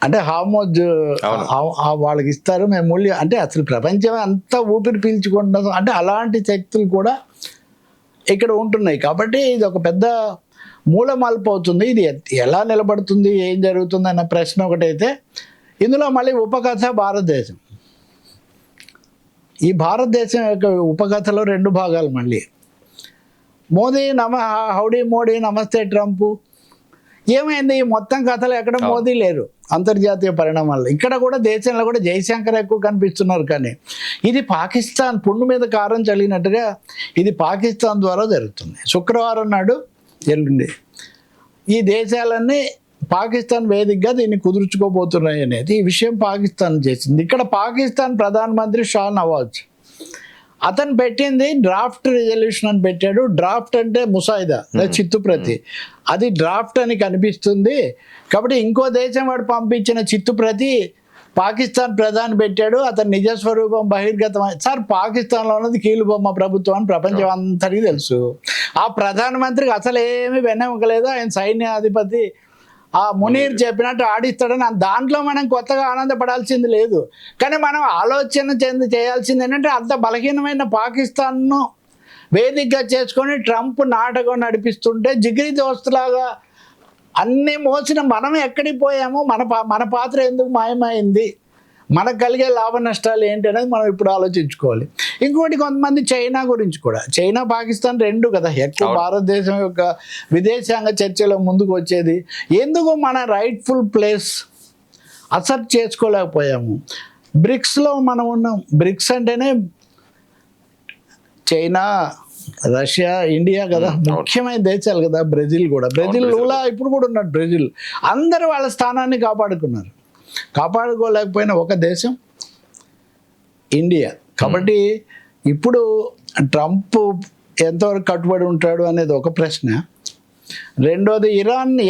అంటే హార్మోజ్ వాళ్ళకి ఇస్తారు మేము మూల్యం, అంటే అసలు ప్రపంచం అంతా ఊపిరి పీల్చుకుంటున్నాం అంటే అలాంటి శక్తులు కూడా ఇక్కడ ఉంటున్నాయి. కాబట్టి ఇది ఒక పెద్ద మూల మలుపు అవుతుంది. ఇది ఎలా నిలబడుతుంది, ఏం జరుగుతుంది అన్న ప్రశ్న ఒకటైతే, ఇందులో మళ్ళీ ఉపకథ భారతదేశం. ఈ భారతదేశం యొక్క ఉపకథలో 2 భాగాలు. మళ్ళీ మోదీ హౌడీ మోడీ, నమస్తే ట్రంప్. ఏమైంది ఈ మొత్తం కథలు? ఎక్కడ మోదీ లేరు అంతర్జాతీయ పరిణామాల్లో. ఇక్కడ కూడా దేశంలో కూడా జయశంకర్ ఎక్కువ కనిపిస్తున్నారు. కానీ ఇది పాకిస్తాన్ పుండు మీద కారం చల్లినట్టుగా ఇది పాకిస్తాన్ ద్వారా జరుగుతుంది. శుక్రవారం నాడు ఎల్లుండి ఈ దేశాలన్నీ పాకిస్తాన్ వేదికగా దీన్ని కుదుర్చుకోబోతున్నాయి అనేది ఈ విషయం పాకిస్తాన్ చేసింది. ఇక్కడ పాకిస్తాన్ ప్రధానమంత్రి షా నవాజ్ అతను పెట్టింది డ్రాఫ్ట్ రిజల్యూషన్ అని పెట్టాడు. డ్రాఫ్ట్ అంటే ముసాయిదా, చిత్తుప్రతి. అది డ్రాఫ్ట్ అని కనిపిస్తుంది. కాబట్టి ఇంకో దేశం వాడు పంపించిన చిత్తుప్రతి పాకిస్తాన్ ప్రధాని పెట్టాడు. అతని నిజస్వరూపం బహిర్గతం. సార్, పాకిస్తాన్లో ఉన్నది కీలుబొమ్మ ప్రభుత్వం అని ప్రపంచం అంతటికీ తెలుసు. ఆ ప్రధానమంత్రికి అసలు ఏమీ వెన్నెముకలేదు. ఆయన సైన్యాధిపతి. ఆ మునీర్ చెప్పినట్టు ఆడిస్తాడని దాంట్లో మనం కొత్తగా ఆనందపడాల్సింది లేదు. కానీ మనం ఆలోచన చేయాల్సింది ఏంటంటే, అంత బలహీనమైన పాకిస్తాన్ను వేదికగా చేసుకొని ట్రంప్ నాటకం నడిపిస్తుంటే జిగిరి దోస్తులాగా అన్నీ మోసిన మనం ఎక్కడికి పోయామో, మన పాత్ర ఎందుకు మాయమైంది, మనకు కలిగే లాభ నష్టాలు ఏంటి అనేది మనం ఇప్పుడు ఆలోచించుకోవాలి. ఇంకోటి కొంతమంది చైనా గురించి కూడా. చైనా పాకిస్తాన్ 2 కదా ఎక్కువ భారతదేశం యొక్క విదేశాంగ చర్చలో ముందుకు వచ్చేది. ఎందుకు మన రైట్ఫుల్ ప్లేస్ అసెప్ట్ చేసుకోలేకపోయాము? బ్రిక్స్లో మనం ఉన్నాం. బ్రిక్స్ అంటేనే చైనా, రష్యా, ఇండియా కదా ముఖ్యమైన దేశాలు కదా. బ్రెజిల్ కూడా, బ్రెజిల్ లూలా ఇప్పుడు కూడా ఉన్నాడు. బ్రెజిల్ అందరూ వాళ్ళ స్థానాన్ని కాపాడుకున్నారు. కాపాడుకోలేకపోయిన ఒక దేశం ఇండియా. కాబట్టి ఇప్పుడు ట్రంప్ ఎంతవరకు కట్టుబడి ఉంటాడు అనేది ఒక ప్రశ్న. రెండోది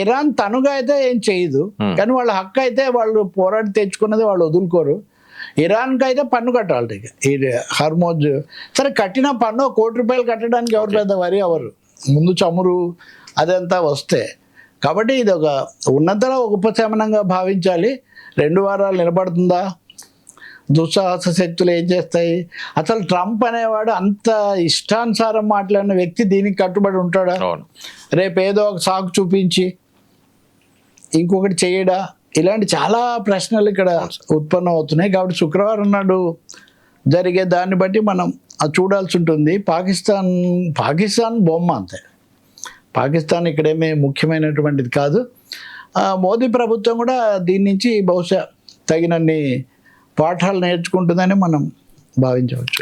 ఇరాన్ తనుగా అయితే ఏం చేయదు, కానీ వాళ్ళ హక్కు అయితే వాళ్ళు పోరాడి తెచ్చుకున్నది వాళ్ళు వదులుకోరు. ఇరాన్కి అయితే పన్ను కట్టాలి. ఈ హార్మోజ్ సరే కట్టిన పన్ను ₹1 కట్టడానికి ఎవరు పెద్ద వరి అవ్వరు, ముందు చమురు అదంతా వస్తే. కాబట్టి ఇది ఒక ఉన్నతర ఉపశమనంగా భావించాలి. 2 వారాలు నిలబడుతుందా? దుస్సాహస శక్తులు ఏం చేస్తాయి? అసలు ట్రంప్ అనేవాడు అంత ఇష్టానుసారం మాట్లాడిన వ్యక్తి దీనికి కట్టుబడి ఉంటాడా? రేపు ఏదో ఒక సాకు చూపించి ఇంకొకటి చేయడా? ఇలాంటి చాలా ప్రశ్నలు ఇక్కడ ఉత్పన్నం అవుతున్నాయి. కాబట్టి శుక్రవారం నాడు జరిగే దాన్ని బట్టి మనం చూడాల్సి ఉంటుంది. పాకిస్తాన్ బొమ్మ అంతే. పాకిస్తాన్ ఇక్కడేమీ ముఖ్యమైనటువంటిది కాదు. మోదీ ప్రభుత్వం కూడా దీని నుంచి బహుశా తగినన్ని పాఠాలు నేర్చుకుంటుందని మనం భావించవచ్చు.